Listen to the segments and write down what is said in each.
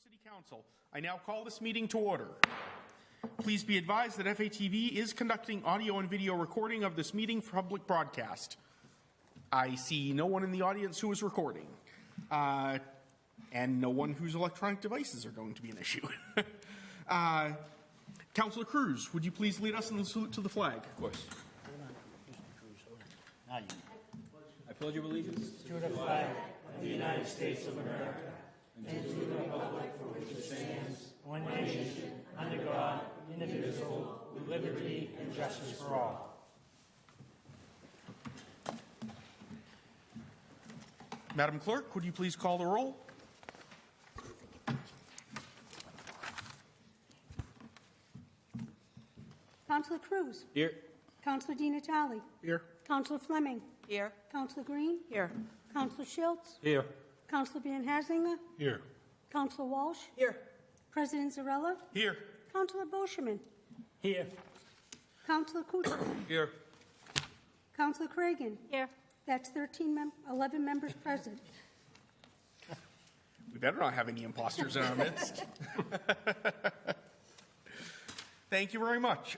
City Council. I now call this meeting to order. Please be advised that FATV is conducting audio and video recording of this meeting for public broadcast. I see no one in the audience who is recording, and no one whose electronic devices are going to be an issue. Councillor Cruz, would you please lead us in the salute to the flag? Of course. Now you. I pledge allegiance to the flag of the United States of America and to the republic for which it stands, one nation, under God, indivisible, with liberty and justice for all. Madam Clerk, would you please call the roll? Councillor Cruz. here. Councillor Di Natale. Here. Councillor Fleming. Here. Councillor Green. Here. Councillor Schultz. Here. Councillor Van Haslinger. Here. Councillor Walsh. Here. President Zarella. Here. Councillor Boschman. Here. Councillor Kuchar. Here. Councillor Cragen. Here. That's 11 members present. We better not have any imposters in our midst. Thank you very much.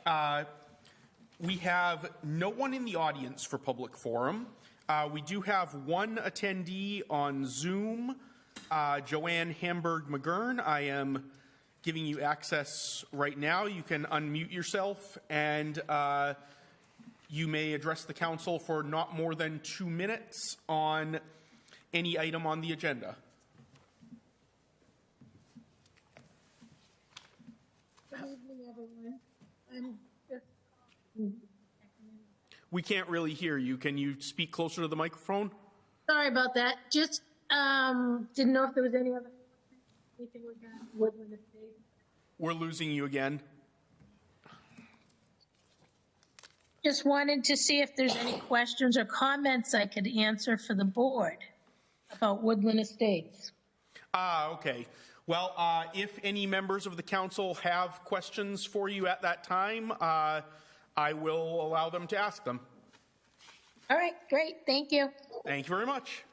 We have no one in the audience for public forum. We do have one attendee on Zoom, Joanne Hamburg-McGurn. I am giving you access right now. You can unmute yourself and you may address the council for not more than 2 minutes on any item on the agenda. Good evening, everyone. I'm just We can't really hear you. Can you speak closer to the microphone? sorry about that. Just didn't know if there was anything with that Woodland Estate. We're losing you again. Just wanted to see if there's any questions or comments I could answer for the board about Woodland Estates. Okay. Well, if any members of the council have questions for you at that time, I will allow them to ask them. All right, great. Thank you. Thank you very much.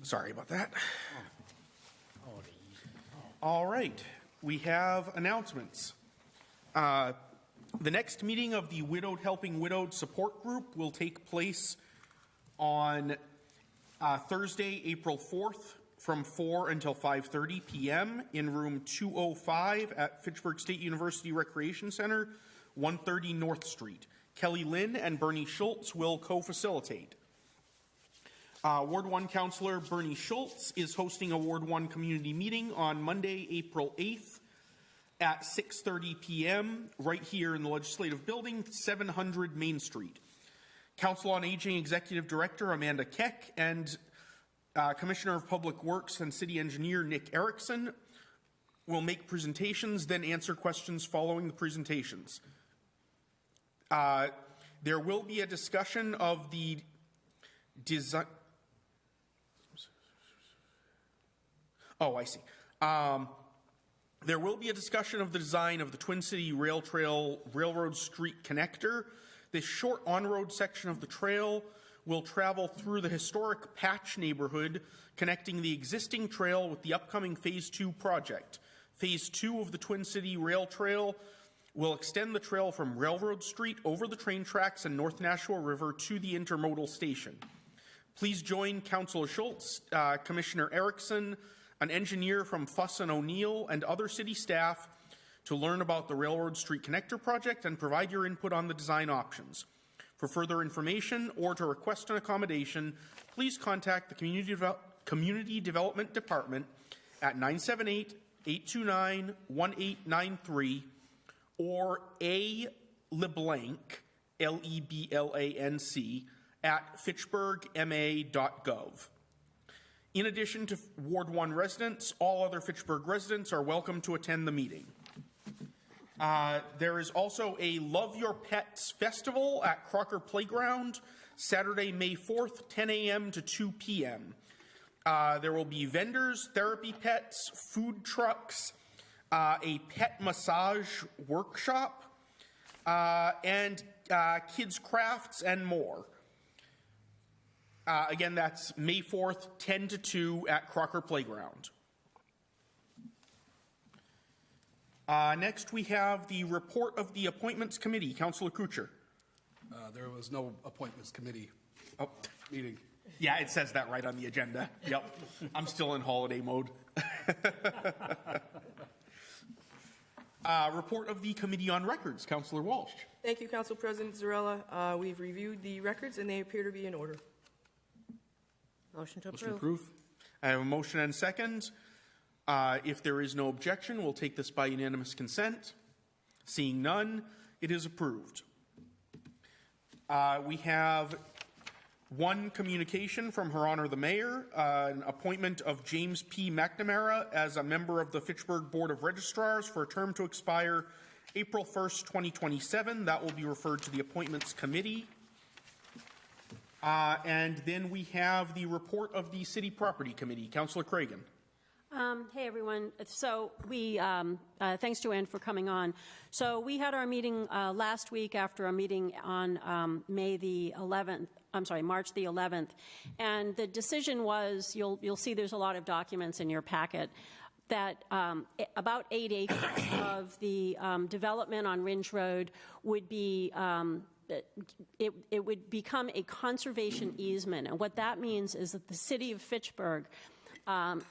Sorry about that. All right. We have announcements. The next meeting of the Widowed Helping Widowed Support Group will take place on Thursday, April 4th from 4 until 5:30 p.m. in room 205 at Fitchburg State University Recreation Center, 130 North Street. Kelly Lynn and Bernie Schultz will co-facilitate. Ward 1 Councillor Bernie Schultz is hosting a Ward 1 community meeting on Monday, April 8th at 6:30 p.m. right here in the Legislative Building, 700 Main Street. Council on Aging Executive Director Amanda Keck and Commissioner of Public Works and City Engineer Nick Erickson will make presentations, then answer questions following the presentations. There will be a discussion of the design. Oh, I see. There will be a discussion of the design of the Twin City Rail Trail Railroad Street Connector. This short on-road section of the trail will travel through the historic Patch neighborhood, connecting the existing trail with the upcoming Phase 2 project. Phase 2 of the Twin City Rail Trail will extend the trail from Railroad Street over the train tracks and North Nashua River to the intermodal station. Please join Councillor Schultz, Commissioner Erickson, an engineer from Fuss and O'Neill, and other city staff to learn about the Railroad Street Connector project and provide your input on the design options. For further information or to request an accommodation, please contact the Community Development Department at 978-829-1893 or A. LeBlanc, Leblanc, at fitchburgma.gov. In addition to Ward 1 residents, all other Fitchburg residents are welcome to attend the meeting. There is also a Love Your Pets Festival at Crocker Playground, Saturday, May 4th, 10 a.m. to 2 p.m. There will be vendors, therapy pets, food trucks, a pet massage workshop, and kids' crafts and more. Again, that's May 4th, 10 to 2 at Crocker Playground. Next, we have the report of the Appointments Committee. Councillor Kuchar. There was no appointments committee meeting. Yeah, it says that right on the agenda. Yep. I'm still in holiday mode. Report of the Committee on Records. Councillor Walsh. Thank you, Council President Zarella. We've reviewed the records and they appear to be in order. Motion to Motion to approve. approve. I have a motion and second. If there is no objection, we'll take this by unanimous consent. Seeing none, it is approved. We have one communication from Her Honor the Mayor, an appointment of James P. McNamara as a member of the Fitchburg Board of Registrars for a term to expire April 1st, 2027. That will be referred to the Appointments Committee. And then we have the report of the City Property Committee. Councillor Cragen. Hey, everyone. So we, thanks, Joanne, for coming on. So we had our meeting last week after a meeting on March the 11th. And the decision was, you'll see there's a lot of documents in your packet, that about 8 acres of the development on Ringe Road would be it would become a conservation easement. And what that means is that the city of Fitchburg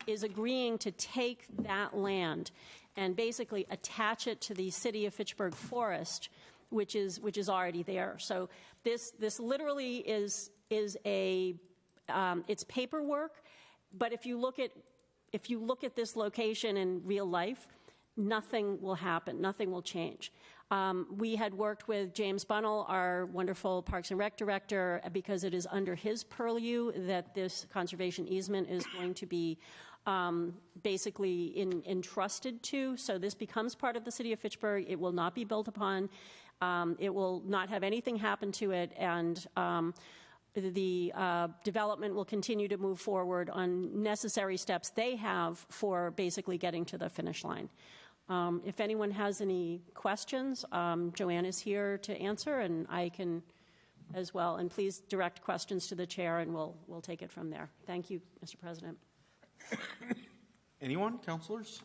is agreeing to take that land and basically attach it to the city of Fitchburg forest, which is already there. So this literally is a it's paperwork, but if you look at this location in real life, nothing will happen, nothing will change. We had worked with James Bunnell, our wonderful Parks and Rec director, because it is under his purview that this conservation easement is going to be basically entrusted to. So this becomes part of the city of Fitchburg. It will not be built upon. It will not have anything happen to it, and the development will continue to move forward on necessary steps they have for basically getting to the finish line. If anyone has any questions, Joanne is here to answer, and I can as well. And please direct questions to the chair, and we'll take it from there. Thank you, Mr. President. Anyone? Councillors?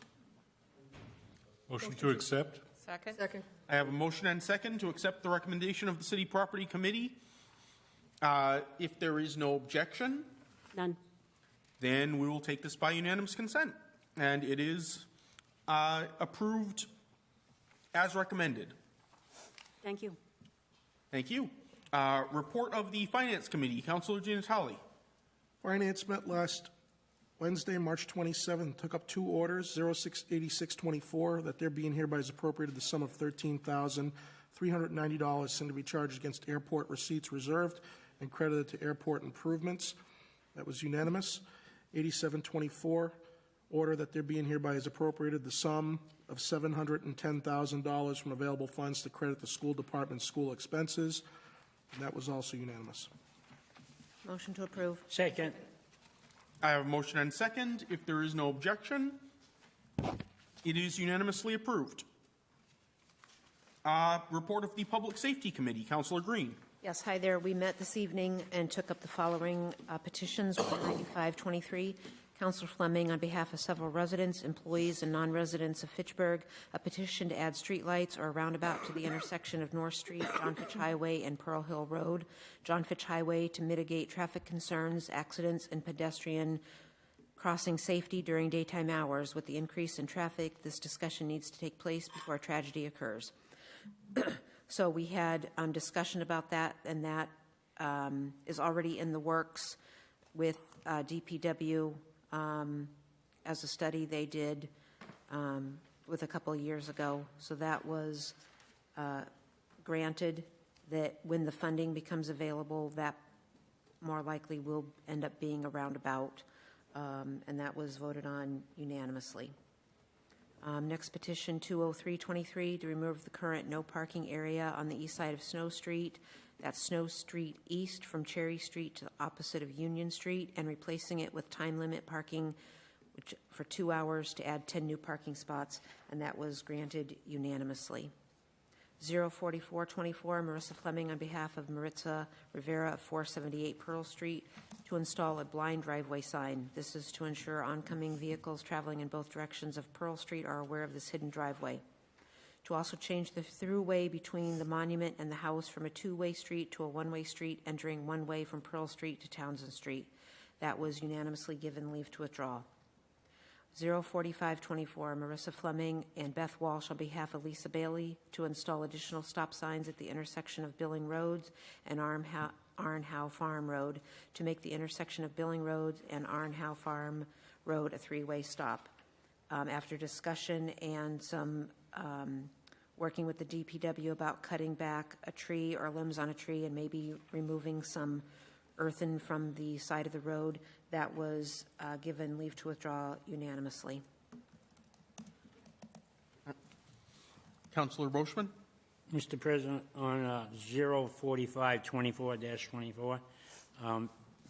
Motion to accept. Second. Second. I have a motion and second to accept the recommendation of the City Property Committee. If there is no objection, None. then we will take this by unanimous consent. And it is approved as recommended. Thank you. Thank you. Report of the Finance Committee. Councillor Gianatali. Finance met last Wednesday, March 27th, took up two orders, 068624, that they're being hereby is appropriated the sum of $13,390 soon to be charged against airport receipts reserved and credited to airport improvements. That was unanimous. 8724, order that they're being hereby is appropriated the sum of $710,000 from available funds to credit the school department's school expenses. And that was also unanimous. Motion to approve. Second. I have a motion and second. If there is no objection, it is unanimously approved. Report of the Public Safety Committee. Councillor Green. Yes, hi there. We met this evening and took up the following petitions. 19523, Councillor Fleming, on behalf of several residents, employees, and non-residents of Fitchburg, a petition to add streetlights or a roundabout to the intersection of North Street, John Fitch Highway, and Pearl Hill Road. John Fitch Highway to mitigate traffic concerns, accidents, and pedestrian crossing safety during daytime hours. With the increase in traffic, this discussion needs to take place before a tragedy occurs. So we had discussion about that, and that is already in the works with DPW as a study they did with a couple of years ago. So that was granted, that when the funding becomes available, that more likely will end up being a roundabout, and that was voted on unanimously. Next petition, 20323, to remove the current no parking area on the east side of Snow Street. That's Snow Street East from Cherry Street to the opposite of Union Street, and replacing it with time limit parking which, for 2 hours to add 10 new parking spots, and that was granted unanimously. 04424, Marissa Fleming on behalf of Maritza Rivera of 478 Pearl Street to install a blind driveway sign. This is to ensure oncoming vehicles traveling in both directions of Pearl Street are aware of this hidden driveway. To also change the throughway between the monument and the house from a two-way street to a one-way street, entering one way from Pearl Street to Townsend Street. That was unanimously given leave to withdraw. 04524, Marissa Fleming and Beth Walsh on behalf of Lisa Bailey to install additional stop signs at the intersection of Billing Roads and Arnhow Farm Road to make the intersection of Billing Road and Arnhow Farm Road a three-way stop. After discussion and some working with the DPW about cutting back a tree or limbs on a tree and maybe removing some earthen from the side of the road, that was given leave to withdraw unanimously. Councillor Boschman? Mr. President, on 04524-24,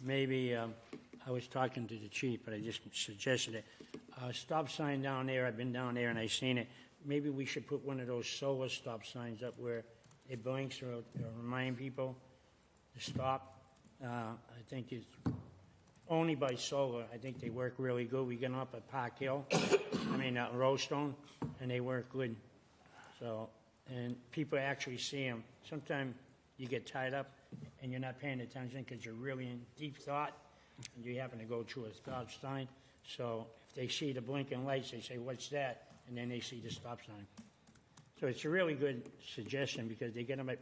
maybe I was talking to the chief, but I just suggested it. Stop sign down there, I've been down there and I've seen it. Maybe we should put one of those solar stop signs up where it blinks or remind people to stop. I think it's only by solar. I think they work really good. We get them up at Park Hill, Rowstone, and they work good. So, and people actually see them. Sometimes you get tied up and you're not paying attention because you're really in deep thought and you happen to go through a stop sign. So if they see the blinking lights, they say, "What's that?" And then they see the stop sign. So it's a really good suggestion because they get them at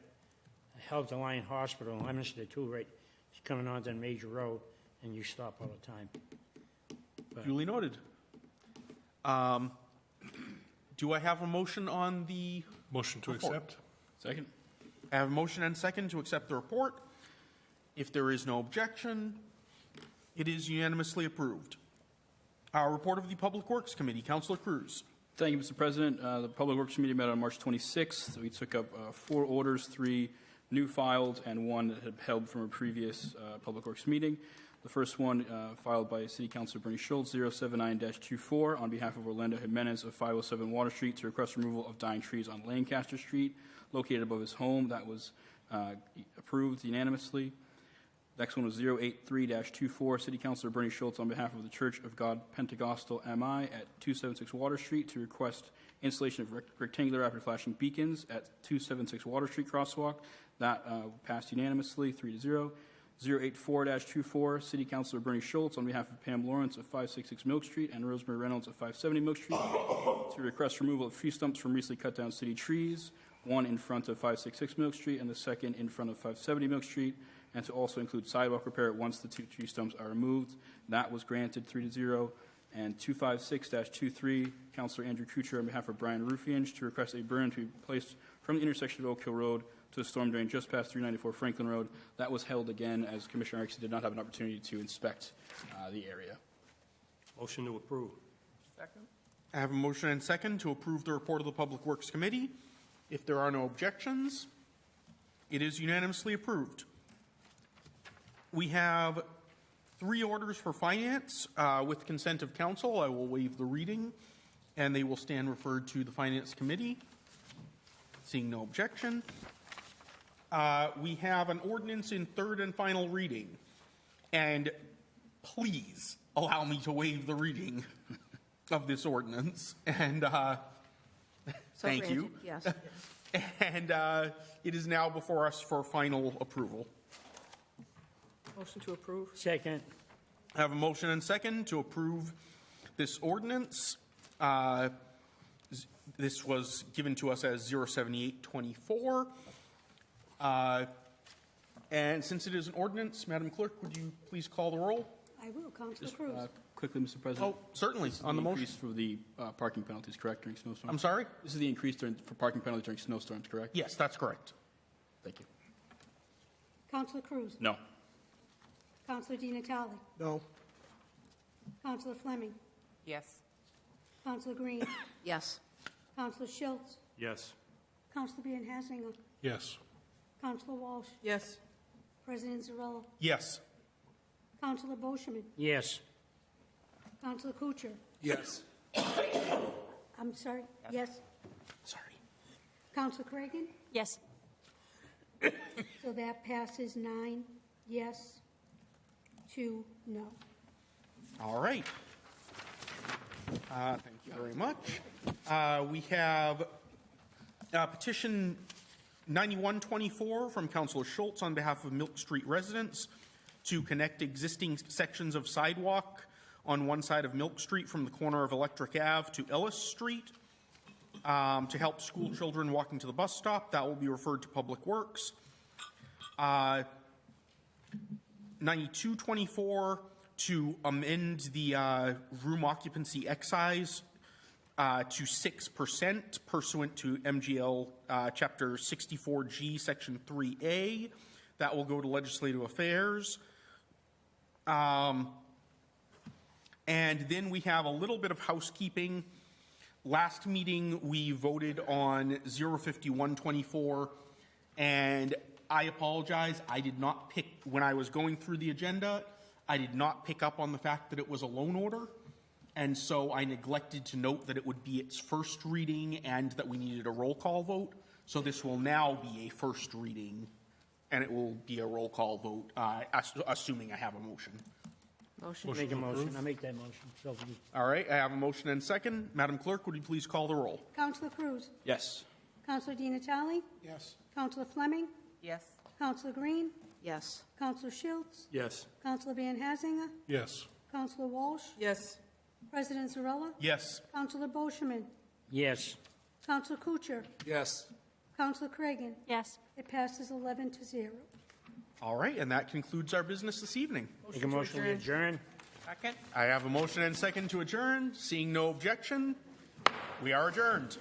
Health Alliance Hospital in Leominster too, right? It's coming onto a major road, and you stop all the time. Duly noted. Do I have a motion on the Motion to report? accept? Second. I have a motion and second to accept the report. If there is no objection, it is unanimously approved. Our report of the Public Works Committee, Councillor Cruz. Thank you, Mr. President. The Public Works Committee met on March 26th. We took up 4 orders, 3 new filed, and 1 that had held from a previous Public Works meeting. The first one filed by City Councilor Bernie Schultz, 079-24, on behalf of Orlando Jimenez of 507 Water Street to request removal of dying trees on Lancaster Street, located above his home. That was approved unanimously. Next one was 083-24, City Councilor Bernie Schultz on behalf of the Church of God Pentecostal MI at 276 Water Street to request installation of rectangular rapid flashing beacons at 276 Water Street crosswalk. That passed unanimously, 3-0. 084-24, City Councilor Bernie Schultz on behalf of Pam Lawrence of 566 Milk Street and Rosemary Reynolds of 570 Milk Street to request removal of tree stumps from recently cut down city trees, one in front of 566 Milk Street and the second in front of 570 Milk Street, and to also include sidewalk repair once the 2 tree stumps are removed. That was granted, 3-0. And 256-23, Councilor Andrew Kuchar on behalf of Brian Ruffiange to request a berm to be placed from the intersection of Oak Hill Road to the storm drain just past 394 Franklin Road. That was held again as Commissioner Erickson did not have an opportunity to inspect the area. Motion to approve. I have a motion and second to approve the report of the Public Works Committee. If there are no objections, it is unanimously approved. We have 3 orders for finance. With consent of council, I will waive the reading, and they will stand referred to the Finance Committee. Seeing no objection. We have an ordinance in 3rd and final reading. And please allow me to waive the reading of this ordinance. And thank you. Yes. And it is now before us for final approval. Motion to approve. Second. I have a motion and second to approve this ordinance. This was given to us as 07824. And since it is an ordinance, Madam Clerk, would you please call the roll? I will. Councillor Just Cruz. quickly, Mr. President. Oh, certainly, This is on the motion. increase for the parking penalties, correct, during snowstorms? I'm sorry? This is the increase for parking penalties during snowstorms, correct? Yes, that's correct. Thank you. Councillor Cruz. No. Councillor Di Natale. No. Councillor Fleming. Yes. Councillor Green. Yes. Councillor Schultz. Yes. Councillor Bianhasinger. Yes. Councillor Walsh. Yes. President Zarella. Yes. Councillor Boschman. Yes. Counselor Kucher. Yes. I'm sorry, yes. Sorry. Counselor Cragan? Yes. So that passes 9 yes, 2 no. All right. Thank you very much. We have petition 9124 from Councilor Schultz on behalf of Milk Street residents to connect existing sections of sidewalk on one side of Milk Street from the corner of Electric Ave to Ellis Street to help school children walking to the bus stop. That will be referred to Public Works. 9224 to amend the room occupancy excise to 6% pursuant to MGL Chapter 64G, Section 3A. That will go to Legislative Affairs. And then we have a little bit of housekeeping. Last meeting, we voted on 05124, and I apologize. I did not pick, when I was going through the agenda, I did not pick up on the fact that it was a loan order, and so I neglected to note that it would be its first reading and that we needed a roll call vote. So this will now be a first reading, and it will be a roll call vote, assuming I have a motion. Motion. Make a motion. I'll make that motion. So moved. All right, I have a motion and second. Madam Clerk, would you please call the roll? Counselor Cruz? Yes. Counselor Di Natale? Yes. Counselor Fleming? Yes. Counselor Green? Yes. Counselor Schultz? Yes. Counselor Van Hazinga? Yes. Counselor Walsh? Yes. President Zarella? Yes. Counselor Boschman? Yes. Counselor Kucher? Yes. Counselor Cragan? Yes. It passes 11-0. All right, and that concludes our business this evening. Make a motion to adjourn. I have a motion and second to adjourn. Seeing no objection, we are adjourned.